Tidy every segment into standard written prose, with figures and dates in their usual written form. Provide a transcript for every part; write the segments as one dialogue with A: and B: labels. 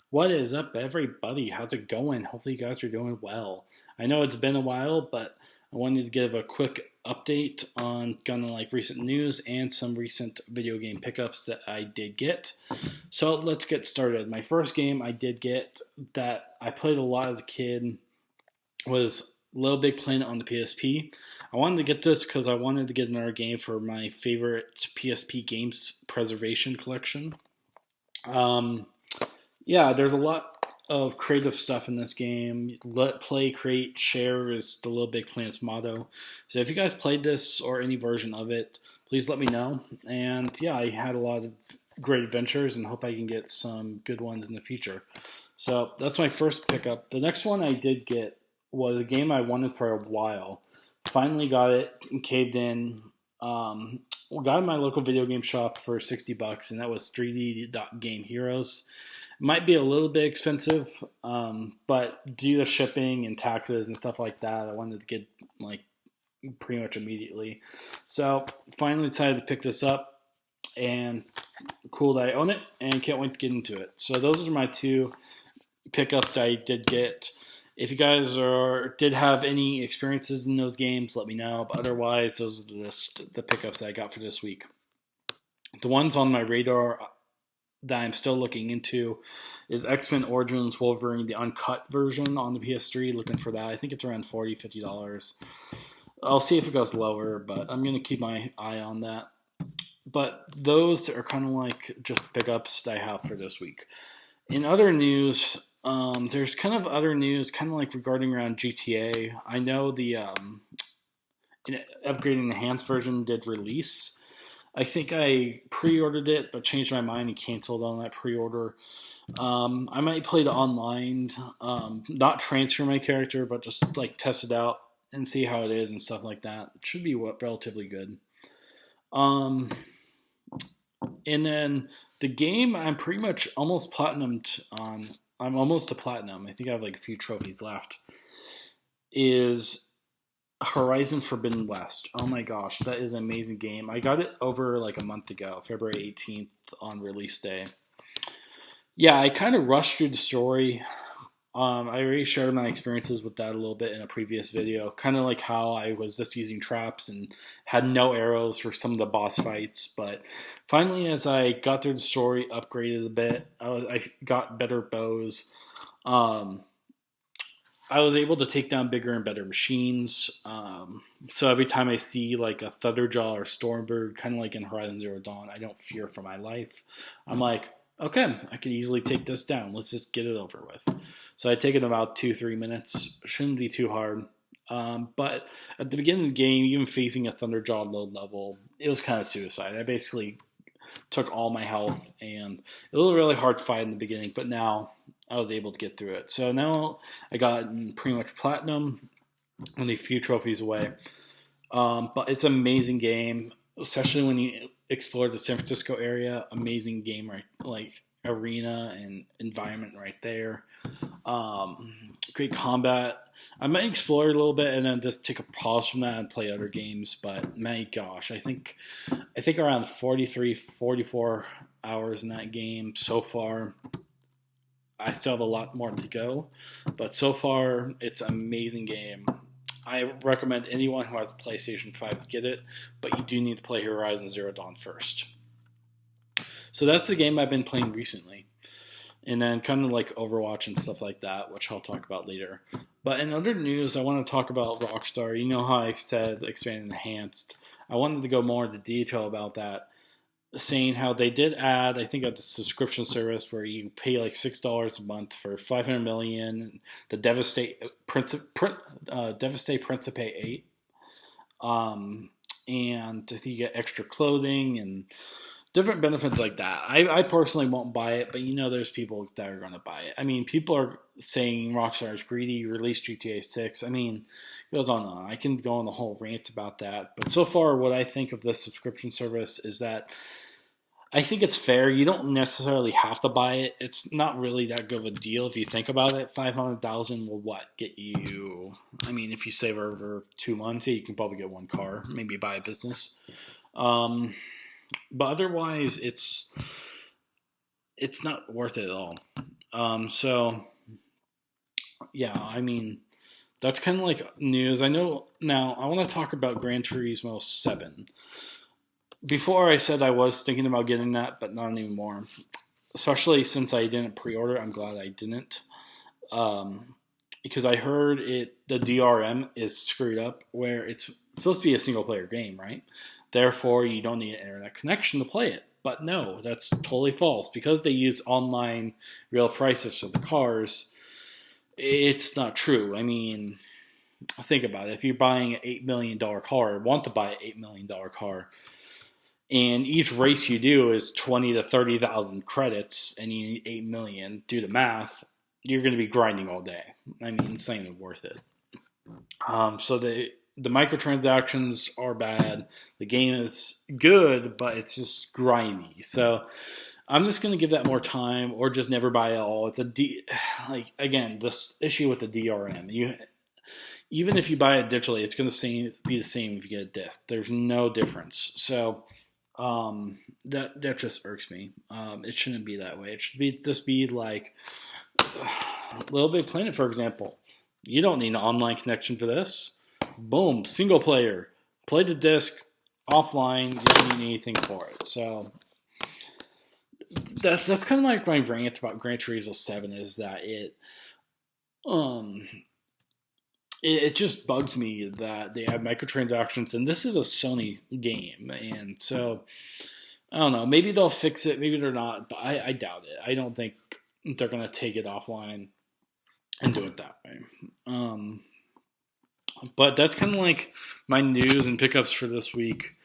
A: What is up, everybody? How's it going? Hopefully, you guys are doing well. I know it's been a while, but I wanted to give a quick update on kind of like recent news and some recent video game pickups that I did get. So let's get started. My first game I did get that I played a lot as a kid was Little Big Planet on the PSP. I wanted to get this because I wanted to get another game for my favorite PSP games preservation collection. Um, yeah, there's a lot of creative stuff in this game. Let play, create, share is the Little Big Planet's motto. So if you guys played this or any version of it, please let me know. And yeah, I had a lot of great adventures and hope I can get some good ones in the future. So that's my first pickup. The next one I did get was a game I wanted for a while. Finally got it, caved in. Um, got it in my local video game shop for $60, and that was 3D Game Heroes. Might be a little bit expensive, but due to shipping and taxes and stuff like that, I wanted to get like pretty much immediately. So finally decided to pick this up, and cool that I own it, and can't wait to get into it. So those are my two pickups that I did get. If you guys did have any experiences in those games, let me know. But otherwise, those are the pickups that I got for this week. The ones on my radar that I'm still looking into is X-Men Origins Wolverine, the uncut version on the PS3. Looking for that. I think it's around $40-$50. I'll see if it goes lower, but I'm going to keep my eye on that. But those are kind of like just pickups that I have for this week. In other news, there's kind of other news, kind of like regarding around GTA. I know the upgrading enhanced version did release. I think I pre-ordered it, but changed my mind and canceled on that pre-order. I might play it online, not transfer my character, but just like test it out and see how it is and stuff like that. It should be relatively good. Um, and then the game I'm pretty much almost platinumed on. I'm almost to platinum. I think I have like a few trophies left. Is Horizon Forbidden West. Oh my gosh, that is an amazing game. I got it over like a month ago, February 18th on release day. Yeah, I kind of rushed through the story. I already shared my experiences with that a little bit in a previous video. Kind of like how I was just using traps and had no arrows for some of the boss fights. But finally, as I got through the story, upgraded a bit, I got better bows. Um, I was able to take down bigger and better machines. So every time I see like a Thunderjaw or Stormbird, kind of like in Horizon Zero Dawn, I don't fear for my life. I'm like, okay, I can easily take this down. Let's just get it over with. So I take it about 2-3 minutes. Shouldn't be too hard. But at the beginning of the game, even facing a Thunderjaw low level, it was kind of suicide. I basically took all my health, and it was a really hard fight in the beginning, but now I was able to get through it. So now I got pretty much platinum, only a few trophies away. But it's an amazing game, especially when you explore the San Francisco area. Amazing game, right? Like arena and environment right there. Great combat. I might explore it a little bit and then just take a pause from that and play other games. But my gosh, I think around 43, 44 hours in that game so far. I still have a lot more to go, but so far it's an amazing game. I recommend anyone who has a PlayStation 5 to get it, but you do need to play Horizon Zero Dawn first. So that's the game I've been playing recently. And then kind of like Overwatch and stuff like that, which I'll talk about later. But in other news, I want to talk about Rockstar. You know how I said expand and enhanced. I wanted to go more into detail about that, saying how they did add, I think, at the subscription service where you pay like $6 a month for 500 million, the Devastate Principe 8, and I think you get extra clothing and different benefits like that. I personally won't buy it, but you know there's people that are going to buy it. I mean, people are saying Rockstar is greedy, release GTA 6. I mean, it goes on and on. I can go on the whole rant about that. But so far, what I think of this subscription service is that I think it's fair. You don't necessarily have to buy it. It's not really that good of a deal if you think about it. 500,000 will what get you? I mean, if you save over 2 months, you can probably get one car, maybe buy a business. But otherwise, it's not worth it at all. So yeah, I mean that's kind of like news. I know now. I want to talk about Gran Turismo 7. Before I said I was thinking about getting that, but not anymore. Especially since I didn't pre-order. I'm glad I didn't. Um, because I heard the DRM is screwed up where it's supposed to be a single player game, right? Therefore, you don't need an internet connection to play it. But no, that's totally false. Because they use online real prices for the cars, it's not true. I mean, think about it. If you're buying an $8 million car, or want to buy an $8 million car, and each race you do is 20 to 30,000 credits, and you need 8 million, do the math, you're going to be grinding all day. I mean, it's not even worth it. So the microtransactions are bad. The game is good, but it's just grindy. So I'm just going to give that more time, or just never buy it all. It's like again, this issue with the DRM. Even if you buy it digitally, it's going to be the same if you get a disc. There's no difference. So that just irks me. It shouldn't be that way. It should just be like Little Big Planet, for example. You don't need an online connection for this. Boom, single player. Play the disc offline. You don't need anything for it. So that's kind of like my rant about Gran Turismo 7 is that um it just bugs me that they have microtransactions, and this is a Sony game, and so I don't know. Maybe they'll fix it. Maybe they're not, but I doubt it. I don't think they're gonna take it offline and do it that way. But that's kind of like my news and pickups for this week.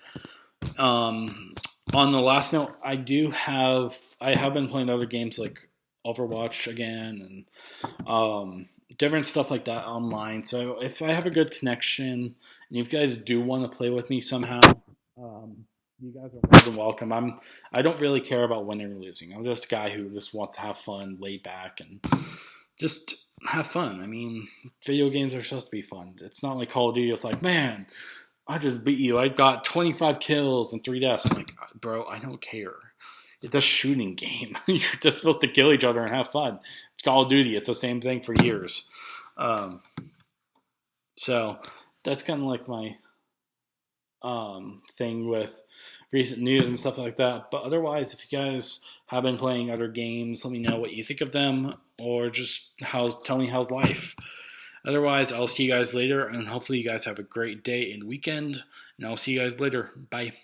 A: On the last note, I have been playing other games like Overwatch again and different stuff like that online. So if I have a good connection and you guys do want to play with me somehow, you guys are more than welcome. I don't really care about winning or losing. I'm just a guy who just wants to have fun, laid back, and just have fun. I mean, video games are supposed to be fun. It's not like Call of Duty. It's like, man, I just beat you. I got 25 kills and 3 deaths. I'm like, bro, I don't care. It's a shooting game. You're just supposed to kill each other and have fun. It's Call of Duty. It's the same thing for years. So that's kind of like my thing with recent news and stuff like that. But otherwise, if you guys have been playing other games, let me know what you think of them, or just tell me how's life. Otherwise, I'll see you guys later, and hopefully you guys have a great day and weekend, and I'll see you guys later. Bye.